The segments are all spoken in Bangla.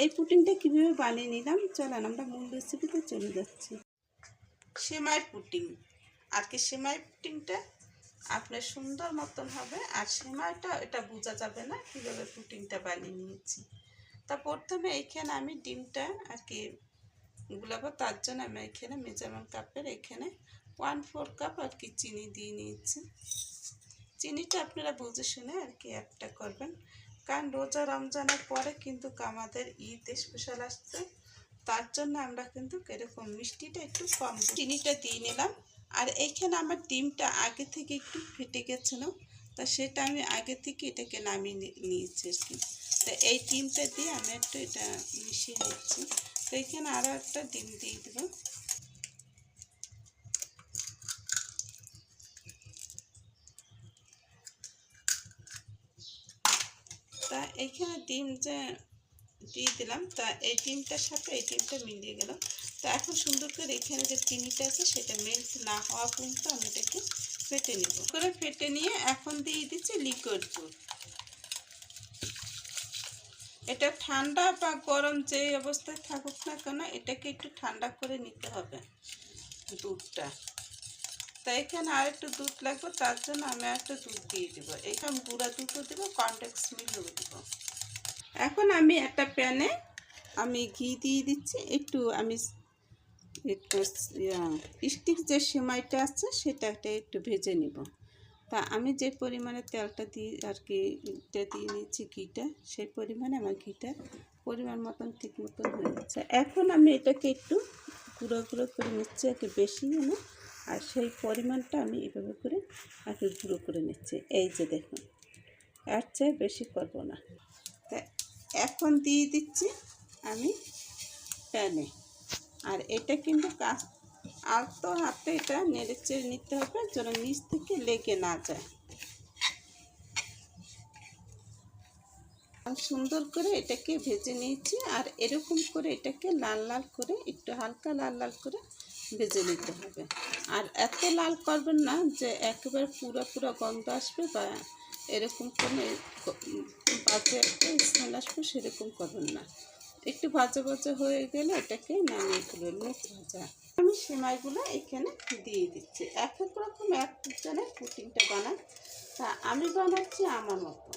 এই পুডিংটা কীভাবে বানিয়ে নিলাম, চলেন আমরা মূল রেসিপিতে চলে যাচ্ছি। সেমাই পুডিং, আর কি সেমাই পুডিংটা আপনার সুন্দর মতন হবে, আর সেমাইটা এটা বোঝা যাবে না কীভাবে পুডিংটা বানিয়ে নিয়েছি। তা প্রথমে এইখানে আমি ডিমটা আর কি গুলাবো, তার জন্য আমি এখানে মেজারমেন্ট কাপের এখানে 1/4 কাপ আর কি চিনি দিয়ে নিয়েছি। চিনিটা আপনারা বুঝে শুনে আর কি একটা করবেন, কারণ রোজা রমজানের পরে কিন্তু আমাদের ঈদ স্পেশাল আসছে, তার জন্য আমরা কিন্তু এরকম মিষ্টিটা একটু কম চিনিটা দিয়ে নিলাম। আর এইখানে আমার ডিমটা আগে থেকে একটু ফেটে গেছিলো, তা সেটা আমি আগে থেকে এটাকে নামিয়ে নিয়েছি আর কি। তো এই ডিমটা দিয়ে আমি একটু এটা মিশিয়ে নিচ্ছি। তো এখানে আরও একটা ডিম দিয়ে দেবো। তা এইখানে ডিম যে দিয়ে দিলাম, তা এই ডিমটার সাথে এই ডিমটা মিলিয়ে গেল। তো এখন সুন্দর করে এখানে যে চিনিটা আছে সেটা মেল্ট না হওয়া পর্যন্ত আমি এটাকে ফেটে নিব। করে ফেটে নিয়ে এখন দিয়ে দিচ্ছি লিকুইড দুধ। এটা ঠান্ডা বা গরম যে অবস্থায় থাকুক না কেন, এটাকে একটু ঠান্ডা করে নিতে হবে দুধটা। তাই এখানে আর একটু দুধ লাগবে, তার জন্য আমি আর একটু দুধ দিয়ে দেবো। এখানে গুঁড়া দুধও দেবো, কনডেন্স মিল্কও দেবো। এখন আমি একটা প্যানে আমি ঘি দিয়ে দিচ্ছি একটু। আমি স্টিক যে সেমাইটা আছে সেটাকে একটু ভেজে নিব। তা আমি যে পরিমাণে তেলটা দিই আর কি দিয়ে নিচ্ছি ঘিটা, সেই পরিমাণে আমার ঘিটা পরিমাণ মতন ঠিক মতন হয়ে যাচ্ছে। এখন আমি এটাকে একটু গুঁড়ো গুঁড়ো করে নিচ্ছি, একটু বেশি না, আর সেই পরিমাণটা আমি এভাবে করে একটু গুঁড়ো করে নিচ্ছি। এই যে দেখুন, এর চেয়ে বেশি করবো না। তা এখন দিয়ে দিচ্ছি আমি প্যানে, আর এটা কিন্তু আলতো হাতে এটা নেড়ে চেড়ে নিতে হবে যেন নিচ থেকে লেগে না যায়। সুন্দর করে এটাকে ভেজে নিয়েছি, আর এরকম করে এটাকে লাল লাল করে একটু হালকা লাল লাল করে ভেজে নিতে হবে। আর এত লাল করবেন না যে একেবারে পুরো গন্ধ আসবে বা এরকম করে বাজে একটা স্মেল আসবে, সেরকম করবেন না। একটু ভাজা ভাজা হয়ে গেলে এটাকে নামিয়ে ফেলবেন। মুখ ভাজা আমি সেমাইগুলো এখানে দিয়ে দিচ্ছি। এক এক রকম একজনের পুডিংটা বানায়, তা আমি বানাচ্ছি আমার মতো।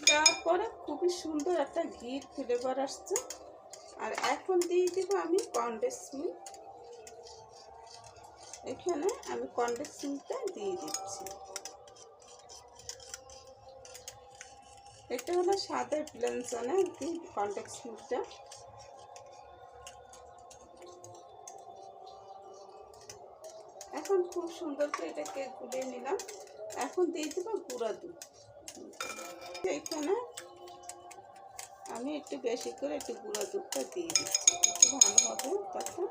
তারপরে খুবই সুন্দর একটা ঘির ফ্লেভার আসছে। আর এখন দিয়ে দিব আমি কনডেন্স মিল্ক। এখানে আমি কনডেন্স মিল্কটা দিয়ে দিচ্ছি। এটা হলো সাদা ব্লেন্ডারে আর কি কনডেন্স মিল্কটা। এখন খুব সুন্দর করে এটাকে গুলিয়ে নিলাম। এখন দিয়ে দেব গুঁড়া দুধ। এখানে আমি একটু বেশি করে একটু গুঁড়া দুধটা দিয়ে দিচ্ছি, একটু ভালো হবে তখন।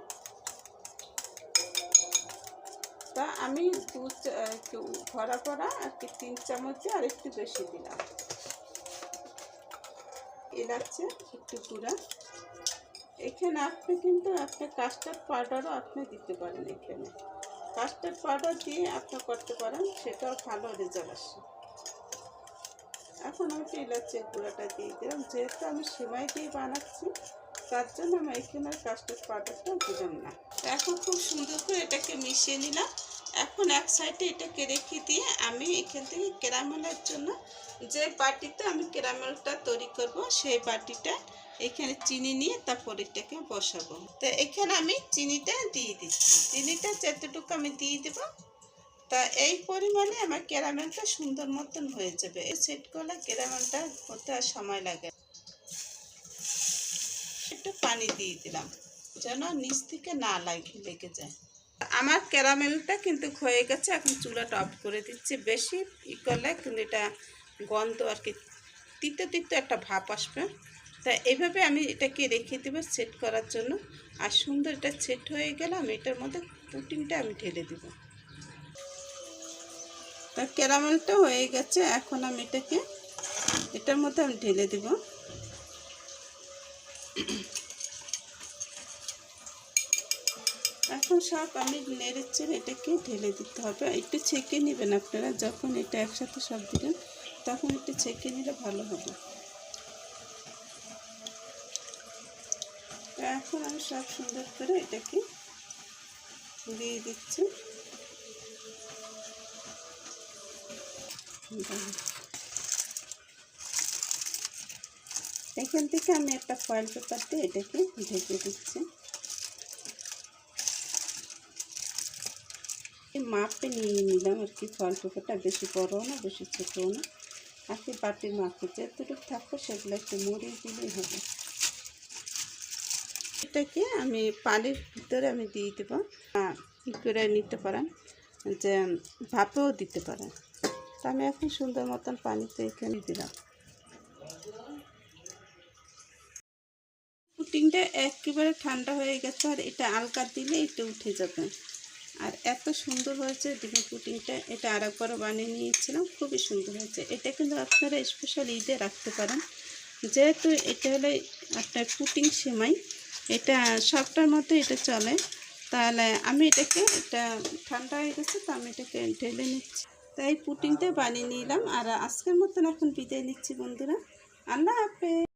তা আমি দুধ একটু ভরা আর কি 3 চামচ আর একটু বেশি দিলাম। এলাচে একটু গুঁড়া। এখানে আপনি কিন্তু কাস্টার্ড পাউডারও আপনি দিতে পারেন। এখানে কাস্টার্ড পাউডার দিয়ে আপনি করতে পারেন, সেটাও ভালো রেজাল্ট আসে। এখন আমি এলাচের গুঁড়াটা দিয়ে দিলাম। যেহেতু আমি সেমাই দিয়ে বানাচ্ছি, তার জন্য আমি এখানে কাস্টার্ড পাউডারটা দিলাম না। এখন খুব সুন্দর করে এটাকে মিশিয়ে নিলাম। এখন এক সাইডে এটাকে রেখে দিয়ে আমি এখান থেকে ক্যারামেলের জন্য যে বাটিতে আমি ক্যারামেলটা তৈরি করব, সেই বাটিটা এখানে চিনি নিয়ে তারপর এটাকে বসাবো। তো এখানে আমি চিনিটা দিয়ে দিচ্ছি। চিনিটা যতটুকু আমি দিয়ে দেবো, তা এই পরিমাণে আমার ক্যারামেলটা সুন্দর মতন হয়ে যাবে। সেট করলে ক্যারামেলটা হতে আর সময় লাগে। একটু পানি দিয়ে দিলাম যেন নিচ থেকে না লেগে যায়। আমার ক্যারামেলটা কিন্তু হয়ে গেছে। এখন চুলাটা অফ করে দিচ্ছি। বেশি করলে কিন্তু এটা গন্ধ আর কি তিতো একটা ভাপ আসবে। তা এইভাবে আমি এটাকে রেখে দেবো সেট করার জন্য। আর সুন্দর এটা সেট হয়ে গেলে আমি এটার মধ্যে পুডিংটা আমি ঢেলে দেবো। তা ক্যারামেলটা হয়ে গেছে, এখন আমি এটার মধ্যে আমি ঢেলে দেব। এখন সব আমি নেড়ে চেড়ে এটাকে ঢেলে দিতে হবে। একটু ছেঁকে নেবেন আপনারা যখন এটা একসাথে সব দিবেন, তখন একটু ছেঁকে নিলে ভালো হবে। তো এখন আমি সব সুন্দর করে এটাকে দিয়ে দিচ্ছি। এখান থেকে আমি একটা ফয়েল পেপার দিয়ে এটাকে ঢেকে দিচ্ছি। এই মাপে নিয়ে নিলাম আর কি, ফয়েল পেপারটা বেশি বড়ও না বেশি ছোটও না, আর কি বাটির মাপে যেটুকু থাকবে সেগুলো একটু মুড়িয়ে দিলেই হবে। এটাকে আমি পানির ভিতরে আমি দিয়ে দেবো, কী করে নিতে পারেন যে ভাপেও দিতে পারেন। তো আমি এখন সুন্দর মতন পানিতে এখানে দিলাম। পুডিংটা একেবারে ঠান্ডা হয়ে গেছে, আর এটা আলকা দিলে এটা উঠে যাবে। আর এত সুন্দর হয়েছে ডিমের পুডিংটা, এটা আরেকবারও বানিয়ে নিয়েছিলাম, খুবই সুন্দর হয়েছে। এটা কিন্তু আপনারা স্পেশাল ঈদে রাখতে পারেন, যেহেতু এটা হলো আপনার পুডিং সেমাই, এটা সবটার মধ্যে এটা চলে। তাহলে আমি এটাকে, এটা ঠান্ডা হয়ে গেছে তো আমি এটাকে ঢেলে নিচ্ছি। তাই পুডিংটা বানিয়ে নিলাম, আর আজকের মতন এখন বিদায় নিচ্ছি বন্ধুরা। আল্লাহ হাফেজ।